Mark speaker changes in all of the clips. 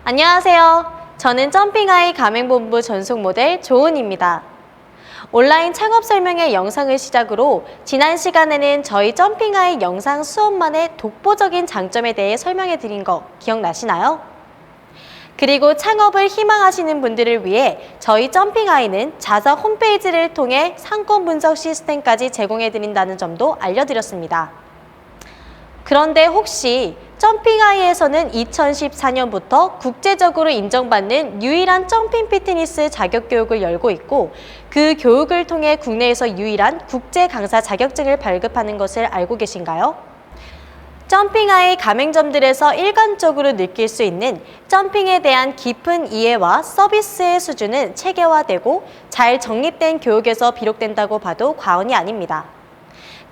Speaker 1: 안녕하세요. 저는 점핑아이 가맹본부 전속 모델 조은입니다. 온라인 창업 설명회 영상을 시작으로 지난 시간에는 저희 점핑아이 영상 수업만의 독보적인 장점에 대해 설명해 드린 거 기억나시나요? 그리고 창업을 희망하시는 분들을 위해 저희 점핑아이는 자사 홈페이지를 통해 상권 분석 시스템까지 제공해 드린다는 점도 알려드렸습니다. 그런데 혹시 점핑아이에서는 2014년부터 국제적으로 인정받는 유일한 점핑 피트니스 자격 교육을 열고 있고 그 교육을 통해 국내에서 유일한 국제 강사 자격증을 발급하는 것을 알고 계신가요? 점핑아이 가맹점들에서 일관적으로 느낄 수 있는 점핑에 대한 깊은 이해와 서비스의 수준은 체계화되고 잘 정립된 교육에서 비롯된다고 봐도 과언이 아닙니다.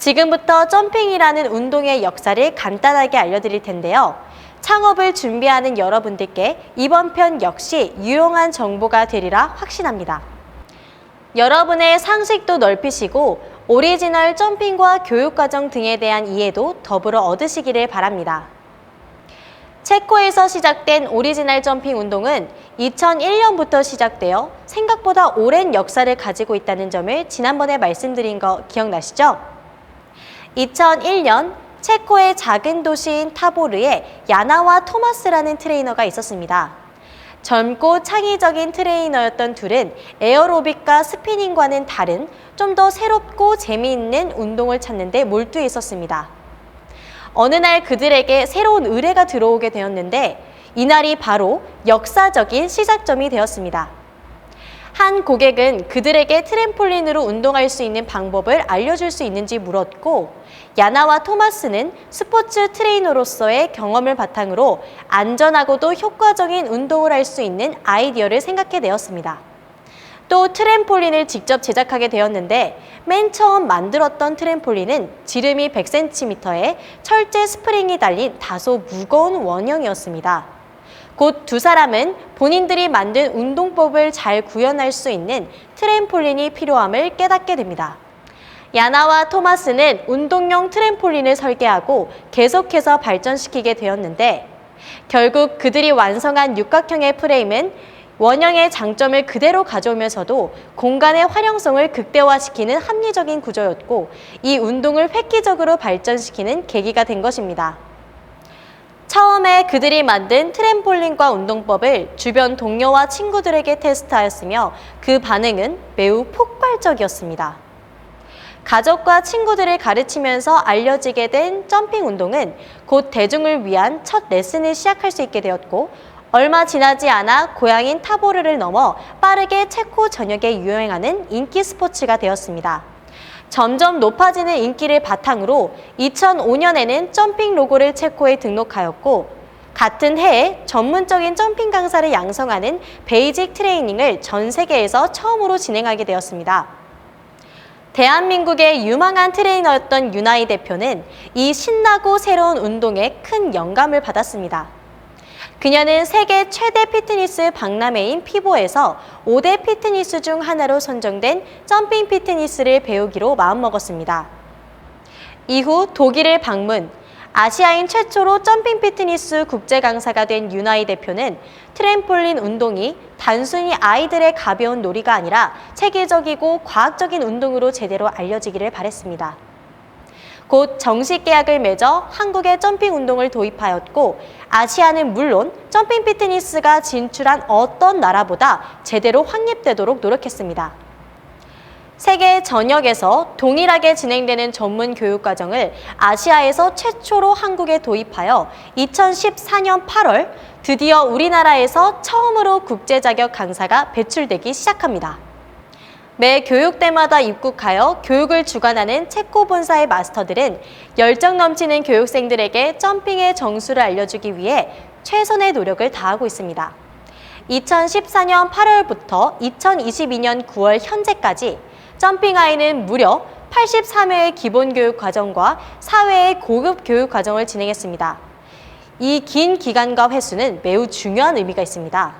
Speaker 1: 지금부터 점핑이라는 운동의 역사를 간단하게 알려드릴 텐데요. 창업을 준비하는 여러분들께 이번 편 역시 유용한 정보가 되리라 확신합니다. 여러분의 상식도 넓히시고 오리지널 점핑과 교육과정 등에 대한 이해도 더불어 얻으시기를 바랍니다. 체코에서 시작된 오리지널 점핑 운동은 2001년부터 시작되어 생각보다 오랜 역사를 가지고 있다는 점을 지난번에 말씀드린 거 기억나시죠? 2001년 체코의 작은 도시인 타보르에 야나와 토마스라는 트레이너가 있었습니다. 젊고 창의적인 트레이너였던 둘은 에어로빅과 스피닝과는 다른 좀 더 새롭고 재미있는 운동을 찾는 데 몰두해 있었습니다. 어느 날 그들에게 새로운 의뢰가 들어오게 되었는데 이날이 바로 역사적인 시작점이 되었습니다. 한 고객은 그들에게 트램폴린으로 운동할 수 있는 방법을 알려줄 수 있는지 물었고 야나와 토마스는 스포츠 트레이너로서의 경험을 바탕으로 안전하고도 효과적인 운동을 할 수 있는 아이디어를 생각해내었습니다. 또 트램폴린을 직접 제작하게 되었는데 맨 처음 만들었던 트램폴린은 지름이 100cm에 철제 스프링이 달린 다소 무거운 원형이었습니다. 곧 두 사람은 본인들이 만든 운동법을 잘 구현할 수 있는 트램폴린이 필요함을 깨닫게 됩니다. 야나와 토마스는 운동용 트램폴린을 설계하고 계속해서 발전시키게 되었는데 결국 그들이 완성한 육각형의 프레임은 원형의 장점을 그대로 가져오면서도 공간의 활용성을 극대화시키는 합리적인 구조였고 이 운동을 획기적으로 발전시키는 계기가 된 것입니다. 처음에 그들이 만든 트램폴린과 운동법을 주변 동료와 친구들에게 테스트하였으며 그 반응은 매우 폭발적이었습니다. 가족과 친구들을 가르치면서 알려지게 된 점핑 운동은 곧 대중을 위한 첫 레슨을 시작할 수 있게 되었고 얼마 지나지 않아 고향인 타보르를 넘어 빠르게 체코 전역에 유행하는 인기 스포츠가 되었습니다. 점점 높아지는 인기를 바탕으로 2005년에는 점핑 로고를 체코에 등록하였고 같은 해에 전문적인 점핑 강사를 양성하는 베이직 트레이닝을 전 세계에서 처음으로 진행하게 되었습니다. 대한민국의 유망한 트레이너였던 윤아이 대표는 이 신나고 새로운 운동에 큰 영감을 받았습니다. 그녀는 세계 최대 피트니스 박람회인 피보에서 5대 피트니스 중 하나로 선정된 점핑 피트니스를 배우기로 마음먹었습니다. 이후 독일을 방문, 아시아인 최초로 점핑 피트니스 국제 강사가 된 윤아이 대표는 트램폴린 운동이 단순히 아이들의 가벼운 놀이가 아니라 체계적이고 과학적인 운동으로 제대로 알려지기를 바랬습니다. 곧 정식 계약을 맺어 한국에 점핑 운동을 도입하였고 아시아는 물론 점핑 피트니스가 진출한 어떤 나라보다 제대로 확립되도록 노력했습니다. 세계 전역에서 동일하게 진행되는 전문 교육 과정을 아시아에서 최초로 한국에 도입하여 2014년 8월 드디어 우리나라에서 처음으로 국제 자격 강사가 배출되기 시작합니다. 매 교육 때마다 입국하여 교육을 주관하는 체코 본사의 마스터들은 열정 넘치는 교육생들에게 점핑의 정수를 알려주기 위해 최선의 노력을 다하고 있습니다. 2014년 8월부터 2022년 9월 현재까지 점핑아이는 무려 83회의 기본교육 과정과 4회의 고급 교육 과정을 진행했습니다. 이 긴 기간과 횟수는 매우 중요한 의미가 있습니다.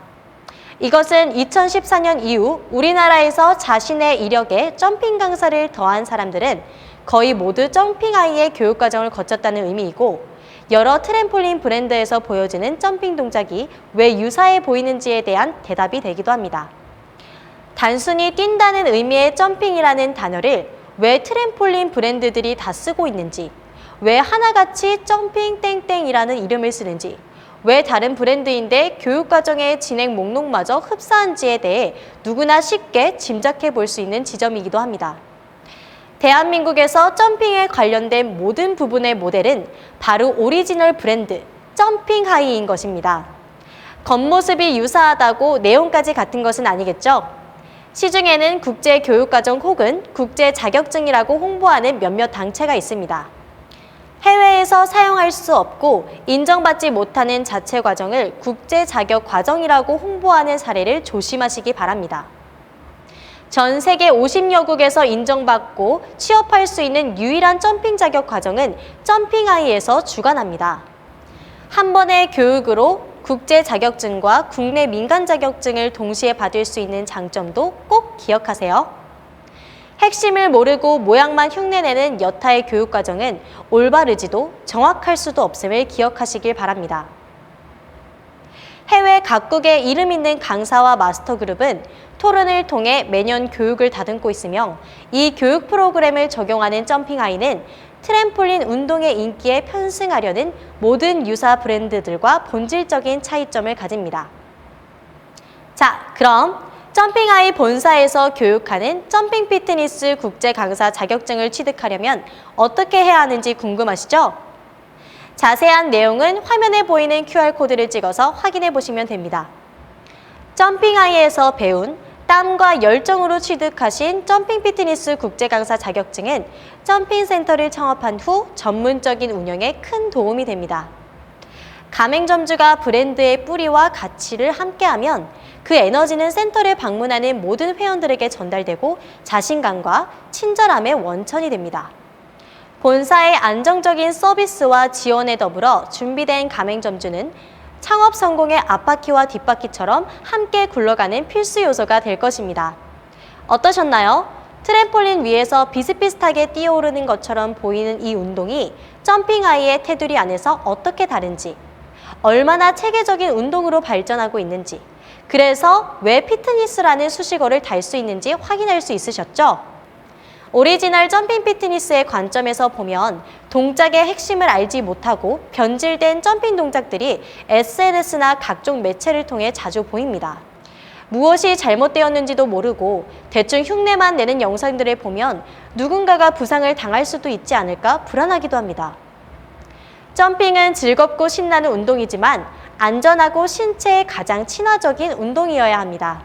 Speaker 1: 이것은 2014년 이후 우리나라에서 자신의 이력에 점핑 강사를 더한 사람들은 거의 모두 점핑아이의 교육과정을 거쳤다는 의미이고 여러 트램폴린 브랜드에서 보여지는 점핑 동작이 왜 유사해 보이는지에 대한 대답이 되기도 합니다. 단순히 뛴다는 의미의 점핑이라는 단어를 왜 트램폴린 브랜드들이 다 쓰고 있는지, 왜 하나같이 점핑 땡땡이라는 이름을 쓰는지, 왜 다른 브랜드인데 교육과정의 진행 목록마저 흡사한지에 대해 누구나 쉽게 짐작해 볼 수 있는 지점이기도 합니다. 대한민국에서 점핑에 관련된 모든 부분의 모델은 바로 오리지널 브랜드 점핑하이인 것입니다. 겉모습이 유사하다고 내용까지 같은 것은 아니겠죠? 시중에는 국제교육과정 혹은 국제자격증이라고 홍보하는 몇몇 단체가 있습니다. 해외에서 사용할 수 없고 인정받지 못하는 자체 과정을 국제자격 과정이라고 홍보하는 사례를 조심하시기 바랍니다. 전 세계 50여국에서 인정받고 취업할 수 있는 유일한 점핑 자격 과정은 점핑하이에서 주관합니다. 한 번의 교육으로 국제 자격증과 국내 민간 자격증을 동시에 받을 수 있는 장점도 꼭 기억하세요. 핵심을 모르고 모양만 흉내내는 여타의 교육 과정은 올바르지도 정확할 수도 없음을 기억하시길 바랍니다. 해외 각국의 이름 있는 강사와 마스터 그룹은 토론을 통해 매년 교육을 다듬고 있으며 이 교육 프로그램을 적용하는 점핑하이는 트램폴린 운동의 인기에 편승하려는 모든 유사 브랜드들과 본질적인 차이점을 가집니다. 자, 그럼 점핑하이 본사에서 교육하는 점핑 피트니스 국제 강사 자격증을 취득하려면 어떻게 해야 하는지 궁금하시죠? 자세한 내용은 화면에 보이는 QR코드를 찍어서 확인해 보시면 됩니다. 점핑하이에서 배운 땀과 열정으로 취득하신 점핑 피트니스 국제 강사 자격증은 점핑 센터를 창업한 후 전문적인 운영에 큰 도움이 됩니다. 가맹점주가 브랜드의 뿌리와 가치를 함께하면 그 에너지는 센터를 방문하는 모든 회원들에게 전달되고 자신감과 친절함의 원천이 됩니다. 본사의 안정적인 서비스와 지원에 더불어 준비된 가맹점주는 창업 성공의 앞바퀴와 뒷바퀴처럼 함께 굴러가는 필수 요소가 될 것입니다. 어떠셨나요? 트램폴린 위에서 비슷비슷하게 뛰어오르는 것처럼 보이는 이 운동이 점핑하이의 테두리 안에서 어떻게 다른지, 얼마나 체계적인 운동으로 발전하고 있는지, 그래서 왜 피트니스라는 수식어를 달 수 있는지 확인할 수 있으셨죠? 오리지널 점핑 피트니스의 관점에서 보면 동작의 핵심을 알지 못하고 변질된 점핑 동작들이 SNS나 각종 매체를 통해 자주 보입니다. 무엇이 잘못되었는지도 모르고 대충 흉내만 내는 영상들을 보면 누군가가 부상을 당할 수도 있지 않을까 불안하기도 합니다. 점핑은 즐겁고 신나는 운동이지만 안전하고 신체에 가장 친화적인 운동이어야 합니다.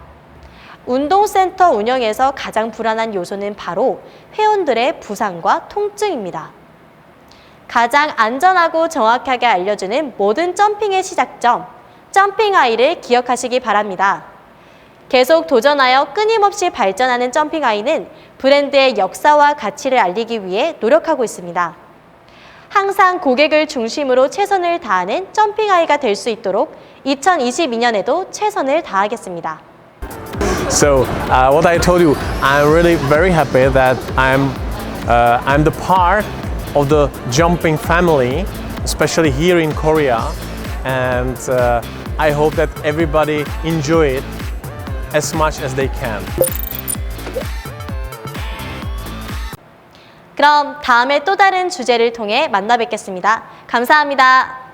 Speaker 1: 운동센터 운영에서 가장 불안한 요소는 바로 회원들의 부상과 통증입니다. 가장 안전하고 정확하게 알려주는 모든 점핑의 시작점, 점핑하이를 기억하시기 바랍니다. 계속 도전하여 끊임없이 발전하는 점핑하이는 브랜드의 역사와 가치를 알리기 위해 노력하고 있습니다. 항상 고객을 중심으로 최선을 다하는 점핑하이가 될 수 있도록 2022년에도 최선을 다하겠습니다.
Speaker 2: So what I told you, I'm really very happy that I'm the part of the jumping family, especially here in Korea, and I hope that everybody enjoy it as much as they can.
Speaker 1: 그럼 다음에 또 다른 주제를 통해 만나 뵙겠습니다. 감사합니다.